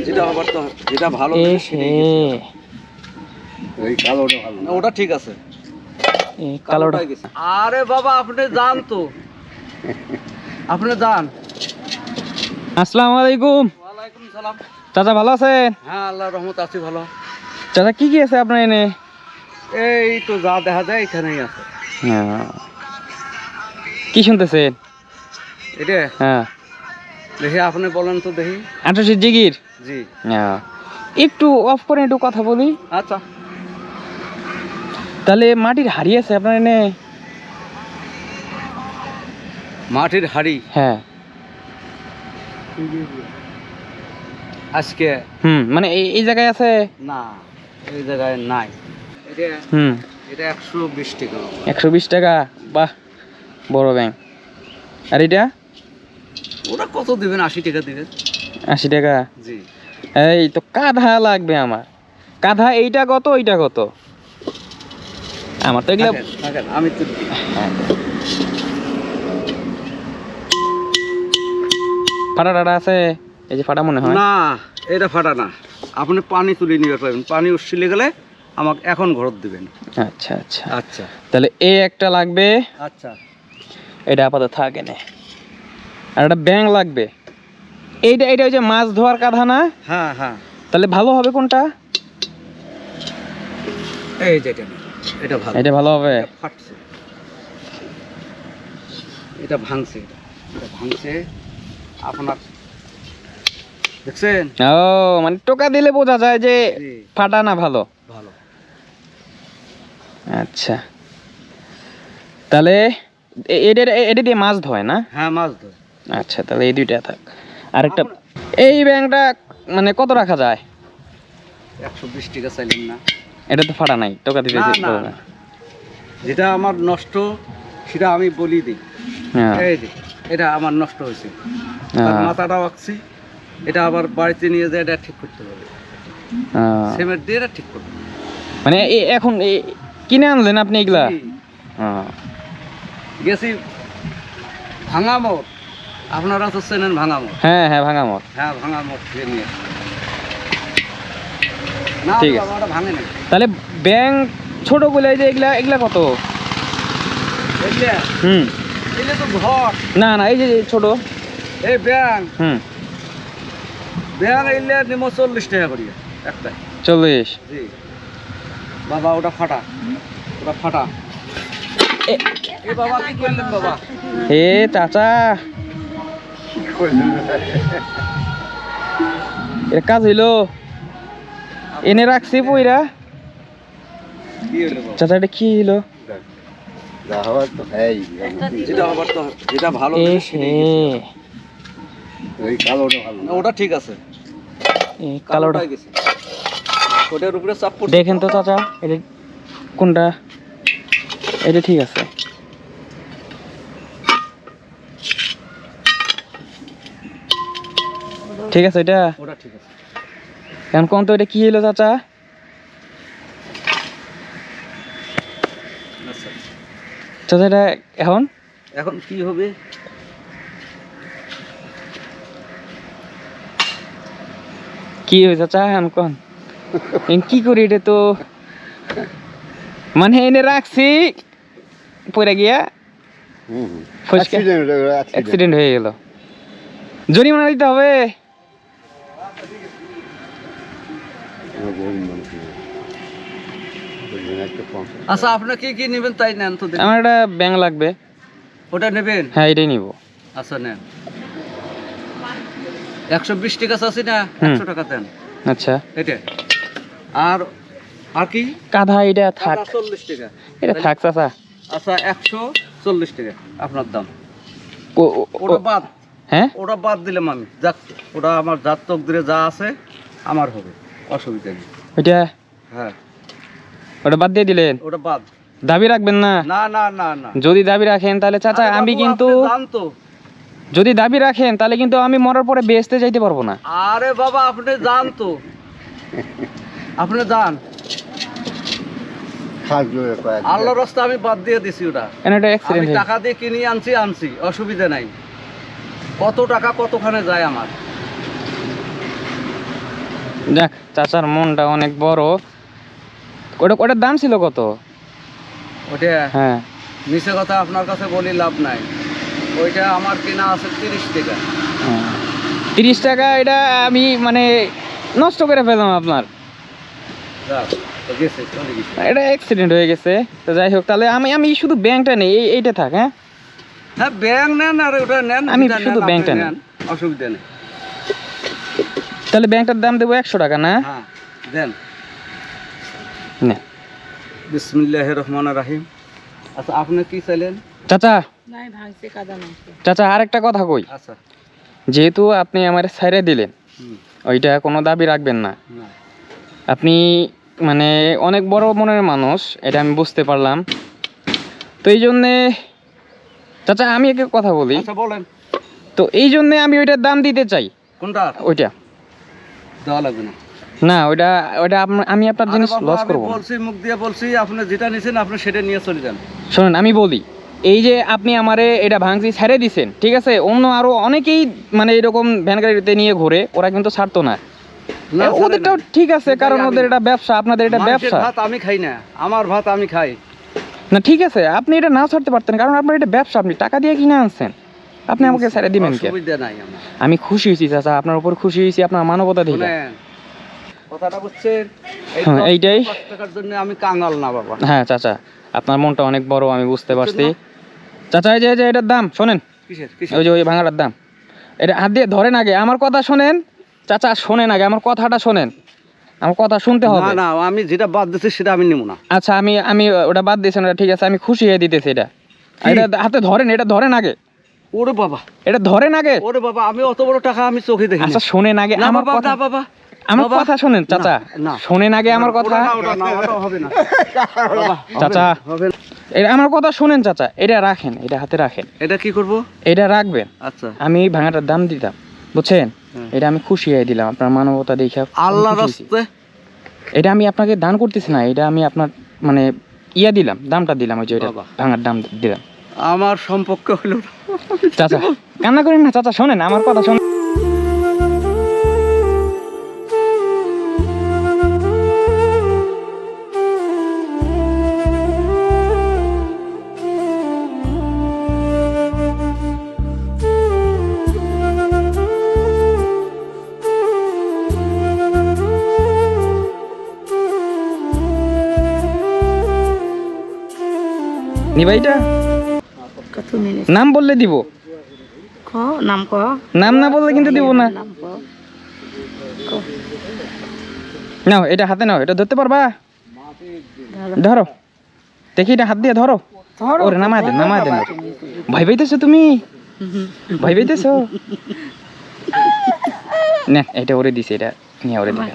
যেটা আবার তো যেটা ভালো ওই কালোটা ভালো না, ওটা ঠিক আছে। কালোটা আরে বাবা আপনি যান তো, আপনি যান। আসসালামু আলাইকুম। ওয়ালাইকুম সালাম। চাচা ভালো আছেন? হ্যাঁ আল্লাহর রহমত আছি ভালো। চাচা কি কি আছে আপনার এনে? এই তো যা দেখা যায় এখানেই আছে। কি শুনতেছেন? এটা হ্যাঁ দেখি আপনি বলেন তো দেখি। 88 জিগির। জি একটু অফ করে একটু কথা বলি। আচ্ছা। তাহলে মাটির হাড়ি আছে আপনার এনে? মাটির হাড়ি? হ্যাঁ আজকে মানে এই জায়গায় আছে না, এই জায়গায় নাই। এটা এটা 120 টাকা। 120 টাকা? বাহ, বড় ব্যাংক। আর এটা? ওরা কত দিবেন? 80 টাকা দিবেন। 80 টাকা? জি। এই তো কাঁধা লাগবে আমার। কাঁধা এইটা কত ওইটা কত? আমার তো এগুলো আমি তুলবি। ফাটা টাটা আছে? এই যে ফাটা মনে হয় না, এটা ফাটা না। আপনি পানি তুলে নিয়ে পাবেন, পানি উঠছিলে গেলে আমাকে এখন ঘরত দিবেন। আচ্ছা আচ্ছা আচ্ছা তাহলে এই একটা লাগবে। আচ্ছা এটা আপাতত থাকে না। আর একটা ব্যাং লাগবে। এইটা এটা ওই যে মাছ ধোয়ার কাঁধা না? হ্যাঁ হ্যাঁ। তাহলে ভালো হবে কোনটা? এই যেটা, এটা ভালো। এটা ভালো হবে। ফাটছে, এটা ভাঙছে, এটা ভাঙছে। আপনার দেখছেন? ও মানে টোকা দিলে বোঝা যায় যে ফাটা না ভালো। ভালো। আচ্ছা তাহলে এটা এটা দিয়ে মাছ ধোয় না? হ্যাঁ মাছ ধরে। আচ্ছা তাহলে এই দুইটা থাক। আরেকটা এই ব্যাংকটা মানে কত রাখা যায়? 120 টাকা চাইলেন না? এটা তো ফাটা নাই, টোকা দিতে না, যেটা আমার নষ্ট সেটা আমি বলি দিই। এই যে এটা আমার নষ্ট হয়েছে, মাথাটাও আঁকছি, এটা আবার বাড়িতে নিয়ে যায় এটা ঠিক করতে হবে। সিমেন্ট দিয়ে এটা ঠিক করতে হবে। মানে এখন কিনে আনলেন আপনি এগুলা? গেছি ভাঙামোড়, আপনারা তো চেনেন ভাঙামোড়? হ্যাঁ হ্যাঁ ভাঙামোড়। হ্যাঁ ভাঙামোড় থেকে নিয়ে না, ঠিক আছে। ওটা ভাঙে না। তাহলে ব্যাংক ছোট গুলো যে এগুলা এগুলা কত? এগুলা এগুলা তো ঘর না না, এই যে ছোট এই ব্যাংক। ব্যাংক এগুলা নিম 40 টাকা করি একটা। 40? জি বাবা, ওটা ফাটা, ওটা ফাটা। এ বাবা কি করলেন বাবা? হে চাচা, এর কাজ হইলো? এনে রাখছি পইরা। কি হলো বাবা? চাচা এটা কি হইলো? যেটা ভালো ওই কালোটা ভালো না, ওটা ঠিক আছে। কালোটা গেছে, ওটার উপরে চাপ পড়ছে। দেখেন তো চাচা এটা কোনটা? এটা ঠিক আছে। ঠিক আছে এটা? ওটা ঠিক আছে। এখন কোন তো এটা কি হলো চাচা? চাচা এটা এখন এখন কি হবে? কি হয়েছে চাচা এখন কোন? কি করি এটা তো মানে এনে রাখছি পড়ে গিয়া অ্যাক্সিডেন্ট হয়ে গেল। জরিমানা দিতে হবে? আচ্ছা আপনার কি কি নেবেন তাই নেন তো। আমার একটা ব্যাংক লাগবে। ওটা নেবেন? হ্যাঁ এটাই নিব। আচ্ছা নেন। 120 টাকা আছে না? 100 টাকা দেন। আচ্ছা এটা আর আর কি? কাঁধা এটা থাক। 40 টাকা এটা থাক চাচা। আচ্ছা 140 টাকা আপনার দাম। ওটা বাদ। হ্যাঁ ওটা বাদ দিলাম আমি। যাক ওটা আমার জাত তকদিরে যা আছে আমার হবে, অসুবিধা নেই। ওইটা? হ্যাঁ ওটা বাদ দিয়ে দিলেন? ওটা বাদ। দাবি রাখবেন না? না না না না। যদি দাবি রাখেন তাহলে চাচা আমি কিন্তু যদি দাবি রাখেন তাহলে কিন্তু আমি মরার পরে বেহেশতে যাইতে পারবো না। আরে বাবা আপনি যান তো, আপনি যান। আল্লাহর রাস্তা আমি বাদ দিয়ে দিছি ওটা। আমি টাকা দিয়ে কিনে আনছি অসুবিধা নাই। কত টাকা কতখানে যায় আমার। যাক, চাচার মনটা অনেক বড়। ওটার দাম ছিল কত? ওটা হ্যাঁ, মিশে কথা আপনার কাছে বলি লাভ নাই। ওইটা আমার কেনা আছে 30 টাকা। 30 টাকা? এটা আমি মানে নষ্ট করে ফেললাম আপনার। যাক, তো গেছে, চলে গেছে। এটা অ্যাক্সিডেন্ট হয়ে গেছে। তো যাই হোক, তাহলে আমি শুধু ব্যাংকটা নেই, এইটা থাক। হ্যাঁ, হ্যাঁ ব্যাংক নেন আর ওটা নেন, আমি যেটা শুধু নেন আপনি ব্যাংকটা নেন, অসুবিধা নেই। তাহলে ব্যাংকটার দাম দেবো 100 টাকা না? হ্যাঁ দেন। না বিসমিল্লাহির রহমানির রহিম। আচ্ছা আপনি কি চাইলেন? চাচা, চাচা আরেকটা কথা কই। আচ্ছা। যেহেতু আপনি আমার ছাইরে দিলেন, ওইটা কোনো দাবি রাখবেন না। না। আপনি মানে অনেক বড় মনের মানুষ, এটা আমি বুঝতে পারলাম। তো এই জন্যে চাচা আমি একটা কথা বলি। আচ্ছা বলেন। তো এই জন্যে আমি ওইটার দাম দিতে চাই। কোনটা? ওইটা দেওয়া লাগবে না। না, ওইটা ওইটা আমি আপনার জিনিস আরে বাবা, লস আমি করবো না। বলছি, মুখ দিয়ে বলছি, আপনি যেটা নিছেন আপনি সেটা নিয়ে চলে যান। শোনেন, আমি বলি, এই যে আপনি আমারে এটা ভাঙছি ছেড়ে দিছেন, ঠিক আছে, অন্য আরো অনেকেই মানে এরকম ভ্যান গাড়িতে নিয়ে ঘুরে, ওরা কিন্তু ছাড়তো না। না, ওদেরটাও ঠিক আছে, কারণ ওদের এটা ব্যবসা, আপনাদের এটা মানুষের ব্যবসা ভাত আমি খাই না, আমার ভাত আমি খাই। না। ঠিক আছে, আপনি এটা নাও ছাড়তে পারতেন, কারণ আপনার এটা ব্যবসা, আপনি টাকা দিয়ে কিনে আনছেন, আপনি আমাকে ছেড়ে দিবেন কে? অসুবিধা নাই আমার। আমি খুশি হয়েছি চাচা, আপনার উপর খুশি হয়েছি, আপনার মানবতা দেখে। শুনেন, কথাটা বুঝছেন? এই হ্যাঁ, এইটাই। 5 টাকার জন্য আমি কাঙাল না বাবা। হ্যাঁ চাচা, আপনার মনটা অনেক বড়, আমি বুঝতে পারছি। চাচা এই যে এটার দাম শোনেন, কিসের ওই যে ওই ভাঙাটার দাম, এটা হাত দিয়ে ধরেন আগে, আমার কথা শোনেন চাচা, শোনেন আগে আমার কথাটা শোনেন, আমার কথা শুনতে না হবে। না, আমি যেটা বাদ দিচ্ছি সেটা আমি নেব না। আচ্ছা, আমি ওটা বাদ দিয়েছেন, ওটা ঠিক আছে, আমি খুশি হয়ে দিতেছি। এটা এটা হাতে ধরেন, এটা ধরেন আগে, ওরে বাবা, এটা ধরেন আগে। ওরে বাবা, আমি অত বড় টাকা আমি চোখে দেখি না। আচ্ছা শোনেন আগে না আমার বাবা, কথা, না বাবা, আমার বাবা। কথা শোনেন চাচা, না। শোনেন আগে আমার কথা। ওটা না, ওটা না, ওটা হবে না বাবা, হবে চাচা, না, হবে না। এটা আমার কথা শোনেন চাচা, এটা রাখেন, এটা হাতে রাখেন, এটা কি করব? এটা রাখবেন। আচ্ছা, আমি এই ভাঙাটার দাম দিতাম, বুঝছেন? হ্যাঁ। এটা আমি খুশি হয়ে দিলাম, আপনার মানবতা দেখে আমি আল্লাহর খুশি হয়েছি। রাস্তে এটা আমি আপনাকে দান করতেছি না, এটা আমি আপনার মানে ইয়া দিলাম, দামটা দিলাম, ওই যে এটা বাবা। ভাঙার দাম দিলাম। আমার সম্পর্ক হলো না। চাচা কান্না করেন না চাচা, শোনেন আমার কথা শোনেন। নিবাইটা কত মিনিট নাম বললে দিব, ক নাম ক নাম না বললে কিন্তু দিব না। নাম ক নাও এটা হাতে নাও, এটা ধরতে পারবা? ধরো দেখি, এটা হাত দিয়ে ধরো। ওরে নামায় দেন, নামায় দেন। ভয় পাইতেছো তুমি? ভয় পাইতেছো? না, এটা ওরে দিছে, এটা নিয়ে ওরে দিবে।